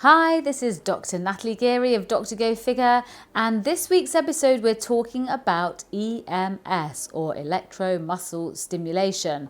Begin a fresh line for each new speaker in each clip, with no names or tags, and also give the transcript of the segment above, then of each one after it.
Hi, this is Dr Natalie Geary of Dr GoFigure, and this week's episode we're talking about EMS or electro muscle stimulation.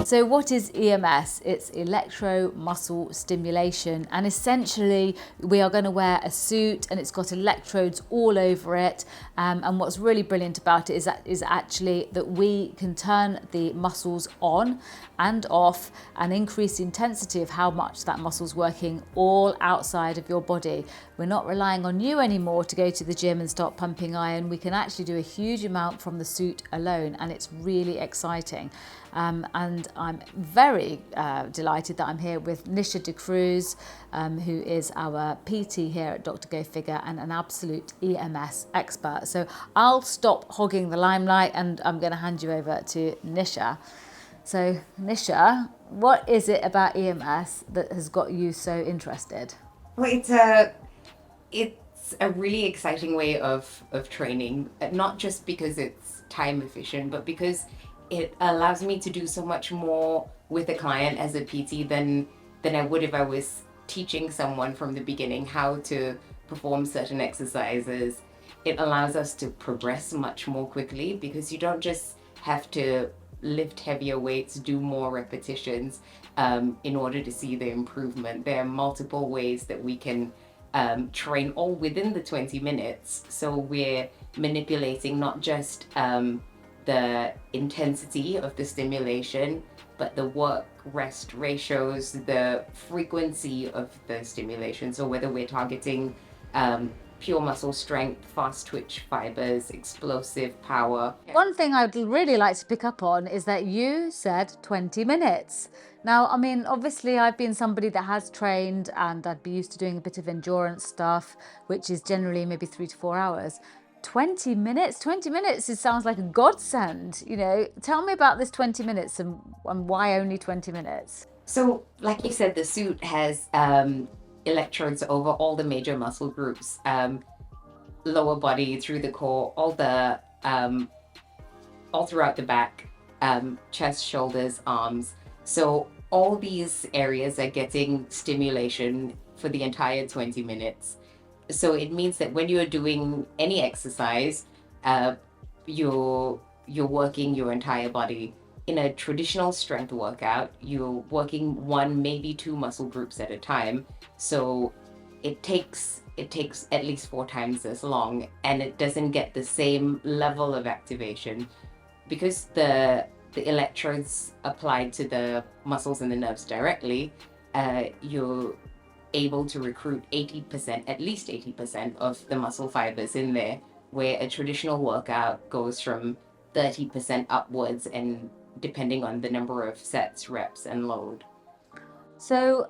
So what is EMS? It's electro muscle stimulation, and essentially we are going to wear a suit and it's got electrodes all over it, and what's really brilliant about it is actually that we can turn the muscles on and off and increase the intensity of how much that muscle's working all outside of your body. We're not relying on you anymore to go to the gym and start pumping iron. We can actually do a huge amount from the suit alone, and it's really exciting. And I'm very delighted that I'm here with Nisha De Cruz, who is our PT here at Dr GoFigure and an absolute EMS expert. So I'll stop hogging the limelight and I'm going to hand you over to Nisha. So Nisha, what is it about EMS that has got you so interested?
Well, it's a really exciting way of training, not just because it's time efficient, but because it allows me to do so much more with a client as a PT than I would if I was teaching someone from the beginning how to perform certain exercises. It allows us to progress much more quickly because you don't just have to lift heavier weights, do more repetitions in order to see the improvement. There are multiple ways that we can train all within the 20 minutes. So we're manipulating not just the intensity of the stimulation, but the work rest ratios, the frequency of the stimulation. So whether we're targeting pure muscle strength, fast twitch fibers, explosive power.
One thing I'd really like to pick up on is that you said 20 minutes. Now, I mean, obviously I've been somebody that has trained and I'd be used to doing a bit of endurance stuff, which is generally maybe 3 to 4 hours. 20 minutes? 20 minutes, it sounds like a godsend. Tell me about this 20 minutes and why only 20 minutes?
So, like you said, the suit has electrodes over all the major muscle groups, lower body, through the core, all throughout the back, chest, shoulders, arms. So all these areas are getting stimulation for the entire 20 minutes. So it means that when you're doing any exercise, uh, you're working your entire body. In a traditional strength workout, you're working one, maybe two muscle groups at a time. So it takes at least 4 times as long, and it doesn't get the same level of activation because the electrodes applied to the muscles and the nerves directly. You're able to recruit 80%, at least 80% of the muscle fibers in there, where a traditional workout goes from 30% upwards, and depending on the number of sets, reps, and load.
So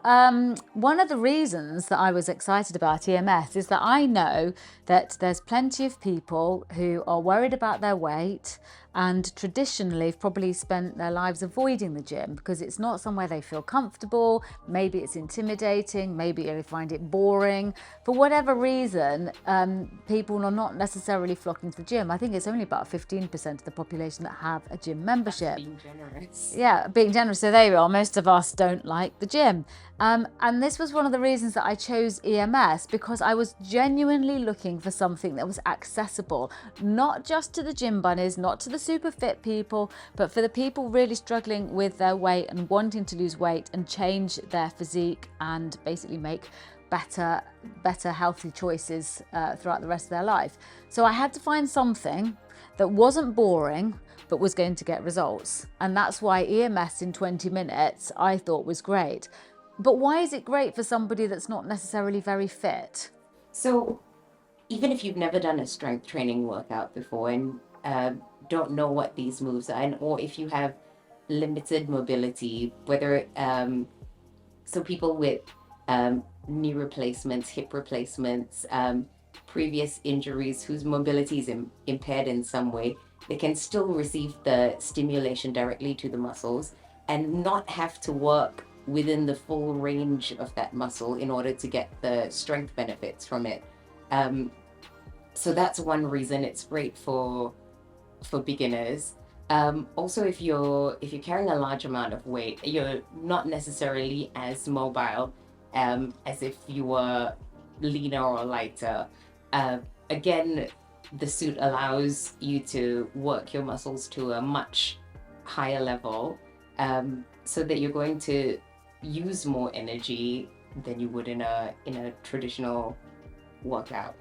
one of the reasons that I was excited about EMS is that I know that there's plenty of people who are worried about their weight and traditionally have probably spent their lives avoiding the gym because it's not somewhere they feel comfortable. Maybe it's intimidating, maybe they find it boring. For whatever reason, people are not necessarily flocking to the gym. I think it's only about 15% of the population that have a gym membership.
Being generous.
Yeah, being generous. So there you are. Most of us don't like the gym. And this was one of the reasons that I chose EMS, because I was genuinely looking for something that was accessible, not just to the gym bunnies, not to the super fit people, but for the people really struggling with their weight and wanting to lose weight and change their physique and basically make better healthy choices throughout the rest of their life. So I had to find something that wasn't boring but was going to get results, and that's why EMS in 20 minutes I thought was great. But why is it great for somebody that's not necessarily very fit?
So even if you've never done a strength training workout before and don't know what these moves are, or if you have limited mobility, whether so people with knee replacements, hip replacements, previous injuries whose mobility is impaired in some way, they can still receive the stimulation directly to the muscles and not have to work within the full range of that muscle in order to get the strength benefits from it. Um, so that's one reason it's great for beginners. Also, if you're carrying a large amount of weight, you're not necessarily as mobile as if you were leaner or lighter. Uh, Again, the suit allows you to work your muscles to a much higher level, so that you're going to use more energy than you would in a traditional workout.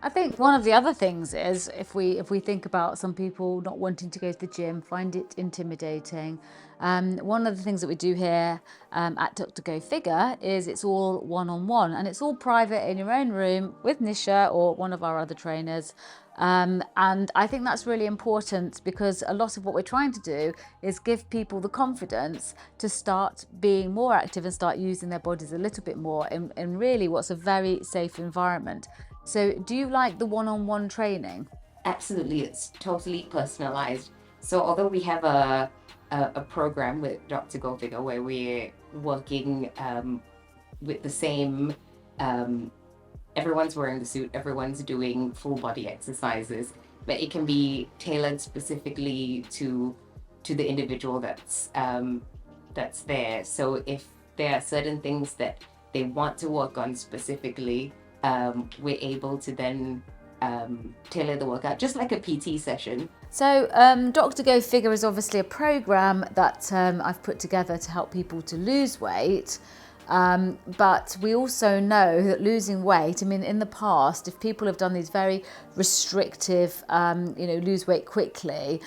I think one of the other things is if we think about some people not wanting to go to the gym, find it intimidating. One of the things that we do here at Dr GoFigure is it's all one-on-one, and it's all private in your own room with Nisha or one of our other trainers. And I think that's really important, because a lot of what we're trying to do is give people the confidence to start being more active and start using their bodies a little bit more in really what's a very safe environment. So do you like the one-on-one training?
Absolutely, it's totally personalized. So although we have a program with Dr. GoFigure where we're working with the same, everyone's wearing the suit, everyone's doing full body exercises, but it can be tailored specifically to the individual that's there. So if there are certain things that they want to work on specifically, we're able to then tailor the workout, just like a PT session.
So Dr GoFigure is obviously a program that I've put together to help people to lose weight. But we also know that losing weight, I mean, in the past, if people have done these very restrictive, lose weight quickly,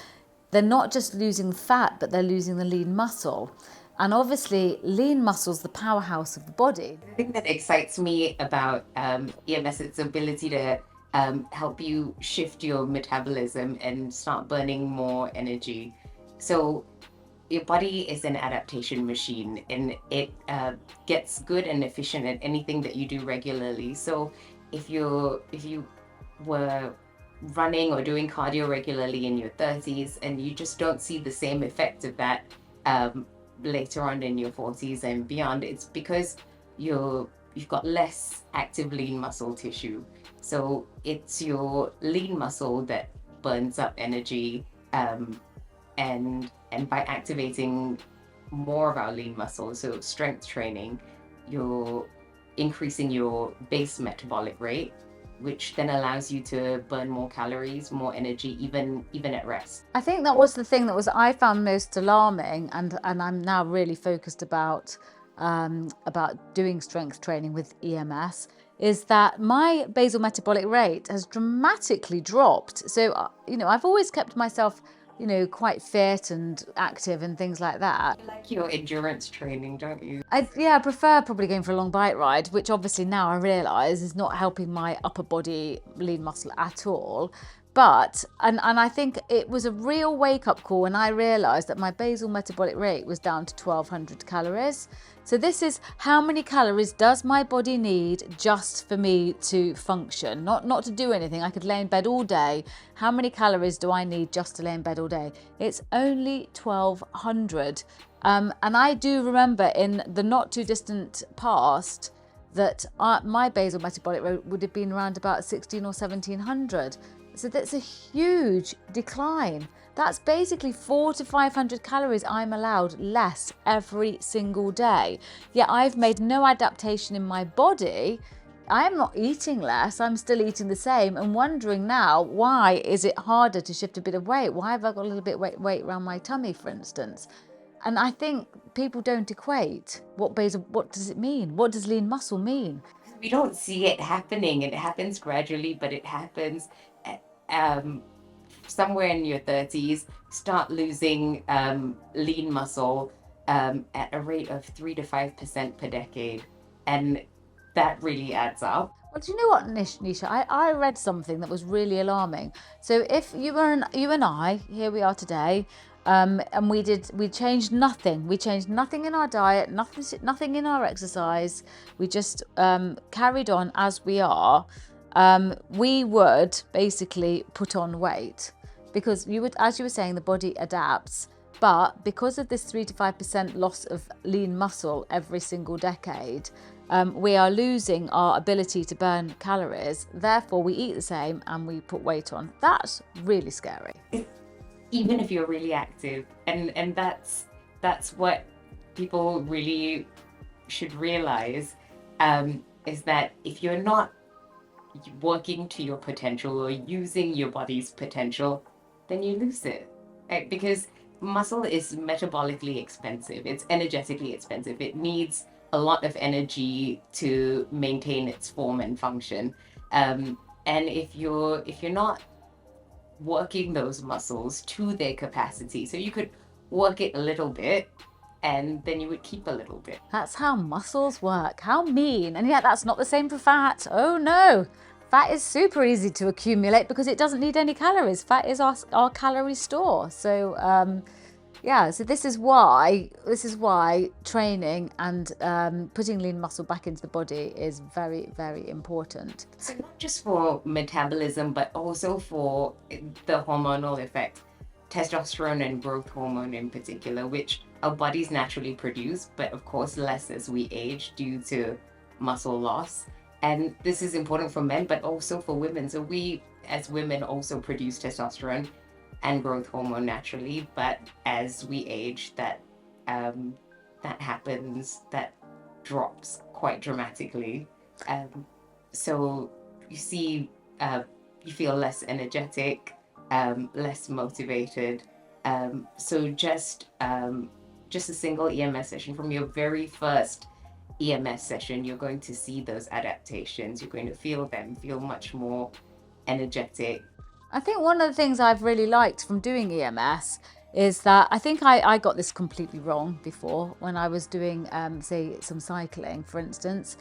they're not just losing fat, but they're losing the lean muscle. And obviously, lean muscle's the powerhouse of the body.
The thing that excites me about EMS is its ability to help you shift your metabolism and start burning more energy. So your body is an adaptation machine, and it gets good and efficient at anything that you do regularly. So if you were running or doing cardio regularly in your 30s and you just don't see the same effect of that later on in your 40s and beyond, it's because you've got less active lean muscle tissue. So it's your lean muscle that burns up energy, and by activating more of our lean muscle, so strength training, you're increasing your base metabolic rate, which then allows you to burn more calories, more energy, even at rest.
I think that was the thing that I found most alarming, and I'm now really focused about doing strength training with EMS, is that my basal metabolic rate has dramatically dropped. So I've always kept myself quite fit and active and things like that.
You like your endurance training, don't you?
I prefer probably going for a long bike ride, which obviously now I realise is not helping my upper body lean muscle at all. But, and I think it was a real wake-up call when I realised that my basal metabolic rate was down to 1,200 calories. So this is how many calories does my body need just for me to function, not to do anything. I could lay in bed all day. How many calories do I need just to lay in bed all day? It's only 1,200. And I do remember in the not too distant past that my basal metabolic rate would have been around about 1,600 or 1,700. So that's a huge decline. That's basically 400 to 500 calories I'm allowed less every single day. Yet I've made no adaptation in my body. I'm not eating less, I'm still eating the same, and wondering now, why is it harder to shift a bit of weight? Why have I got a little bit weight around my tummy, for instance? And I think people don't equate what does it mean? What does lean muscle mean?
We don't see it happening. It happens gradually, but it happens somewhere in your 30s. Start losing lean muscle at a rate of 3 to 5% per decade, and that really adds up.
Well, do you know what, Nisha? I read something that was really alarming. So if you and I, here we are today, and we changed nothing. We changed nothing in our diet, nothing in our exercise. We just carried on as we are. We would basically put on weight, because as you were saying, the body adapts. But because of this 3 to 5% loss of lean muscle every single decade, we are losing our ability to burn calories. Therefore, we eat the same and we put weight on. That's really scary.
even if you're really active. And that's what people really should realize, is that if you're not working to your potential or using your body's potential, then you lose it. Right? Because muscle is metabolically expensive, it's energetically expensive. It needs a lot of energy to maintain its form and function. And if you're not working those muscles to their capacity, so you could work it a little bit and then you would keep a little bit.
That's how muscles work. How mean. And yet that's not the same for fat. Oh no. Fat is super easy to accumulate because it doesn't need any calories. Fat is our calorie store. So yeah, so this is why training and putting lean muscle back into the body is very, very important.
So not just for metabolism, but also for the hormonal effect, testosterone and growth hormone in particular, which our bodies naturally produce, but of course less as we age due to muscle loss. And this is important for men, but also for women. So we, as women, also produce testosterone and growth hormone naturally, but as we age, that happens, that drops quite dramatically. So you see, you feel less energetic, less motivated. So just a single EMS session, from your very first EMS session, you're going to see those adaptations. You're going to feel them, feel much more energetic.
I think one of the things I've really liked from doing EMS is that I think I got this completely wrong before when I was doing, say, some cycling, for instance.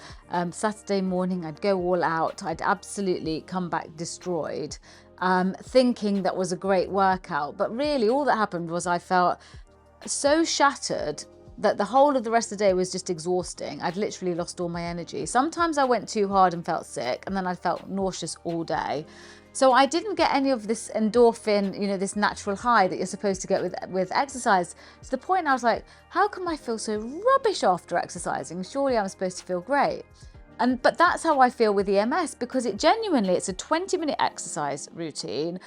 Saturday morning, I'd go all out. I'd absolutely come back destroyed, thinking that was a great workout. But really, all that happened was I felt so shattered that the whole of the rest of the day was just exhausting. I'd literally lost all my energy. Sometimes I went too hard and felt sick, and then I felt nauseous all day. So I didn't get any of this endorphin, this natural high that you're supposed to get with exercise. To the point I was like, how come I feel so rubbish after exercising? Surely I'm supposed to feel great. But that's how I feel with EMS, because it's a 20-minute exercise routine.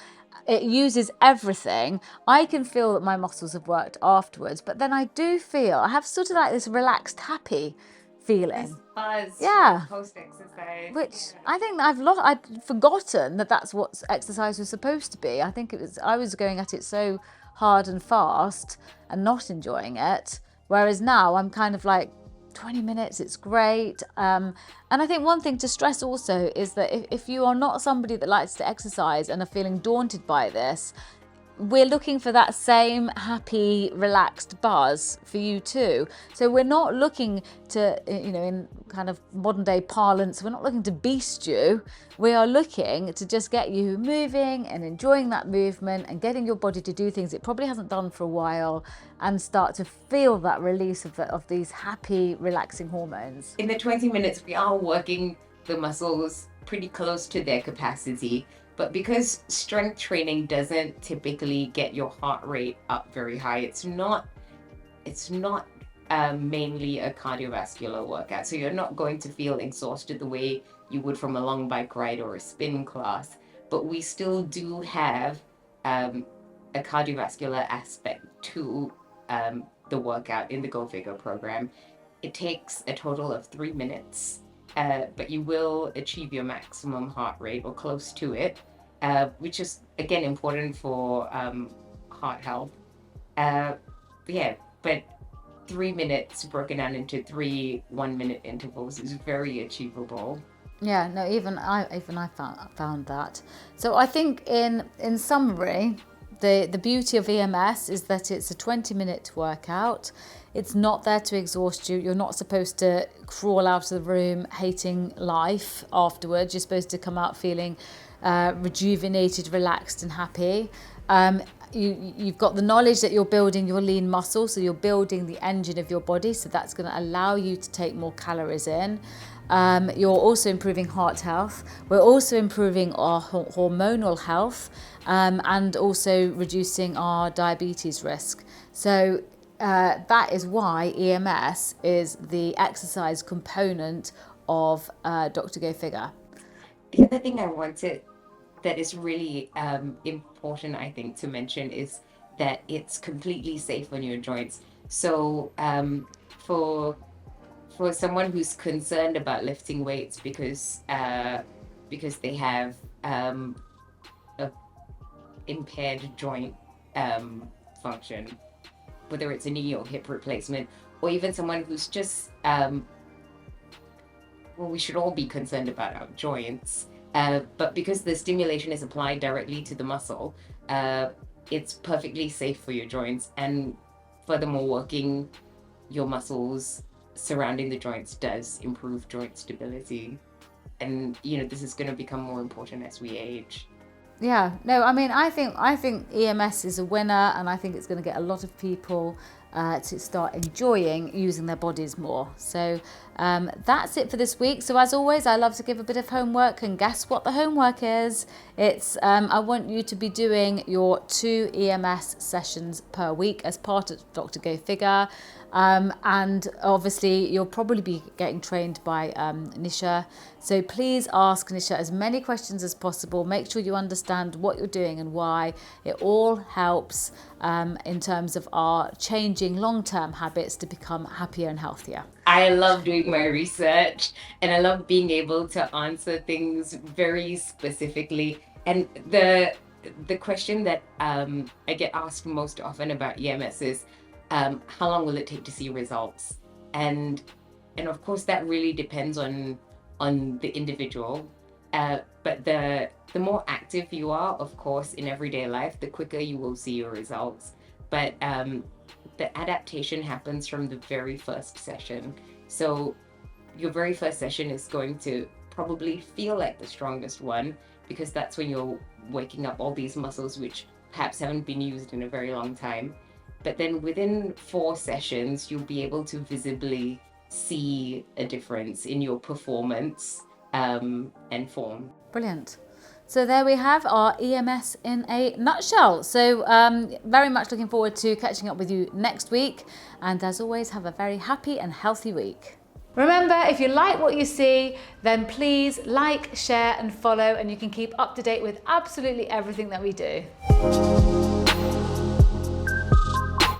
It uses everything. I can feel that my muscles have worked afterwards, but then I have sort of like this relaxed, happy feeling.
This buzz,
yeah,
post-exercise.
which I think I'd forgotten that that's what exercise was supposed to be. I think I was going at it so hard and fast and not enjoying it. Whereas now I'm kind of like, 20 minutes, it's great. And I think one thing to stress also is that if you are not somebody that likes to exercise and are feeling daunted by this, we're looking for that same happy, relaxed buzz for you too. So we're not looking to, in kind of modern day parlance, we're not looking to beast you. We are looking to just get you moving and enjoying that movement and getting your body to do things it probably hasn't done for a while and start to feel that release of these happy, relaxing hormones.
In the 20 minutes, we are working the muscles pretty close to their capacity. But because strength training doesn't typically get your heart rate up very high, it's not mainly a cardiovascular workout. So you're not going to feel exhausted the way you would from a long bike ride or a spin class. But we still do have a cardiovascular aspect to the workout in the GoFigure program. It takes a total of 3 minutes, but you will achieve your maximum heart rate or close to it, which is again important for heart health. But 3 minutes broken down into 3 1-minute intervals is very achievable.
Yeah, no, even I found that. So I think in summary, the beauty of EMS is that it's a 20-minute workout. It's not there to exhaust you. You're not supposed to crawl out of the room hating life afterwards. You're supposed to come out feeling rejuvenated, relaxed and happy. You've got the knowledge that you're building your lean muscle, so you're building the engine of your body, so that's going to allow you to take more calories in. You're also improving heart health. We're also improving our hormonal health, and also reducing our diabetes risk. So that is why EMS is the exercise component of Dr GoFigure.
The other thing that is really important, I think, to mention is that it's completely safe on your joints. So for someone who's concerned about lifting weights because they have a impaired joint function, whether it's a knee or hip replacement, or even someone who's just well, we should all be concerned about our joints, but because the stimulation is applied directly to the muscle, it's perfectly safe for your joints, and furthermore, working your muscles surrounding the joints does improve joint stability. And this is going to become more important as we age.
Yeah, no, I mean, I think EMS is a winner, and I think it's going to get a lot of people to start enjoying using their bodies more. So that's it for this week. So as always, I love to give a bit of homework, and guess what the homework is? It's I want you to be doing your 2 EMS sessions per week as part of Dr GoFigure. And obviously you'll probably be getting trained by Nisha. So please ask Nisha as many questions as possible. Make sure you understand what you're doing and why. It all helps in terms of our changing long-term habits to become happier and healthier.
I love doing my research, and I love being able to answer things very specifically. And the question that I get asked most often about EMS is, how long will it take to see results? And of course that really depends on the individual. But the more active you are, of course, in everyday life, the quicker you will see your results. But the adaptation happens from the very first session. So your very first session is going to probably feel like the strongest one, because that's when you're waking up all these muscles which perhaps haven't been used in a very long time. But then within 4 sessions, you'll be able to visibly see a difference in your performance and form.
Brilliant. So there we have our EMS in a nutshell. So very much looking forward to catching up with you next week. And as always, have a very happy and healthy week. Remember, if you like what you see, then please like, share and follow, and you can keep up to date with absolutely everything that we do.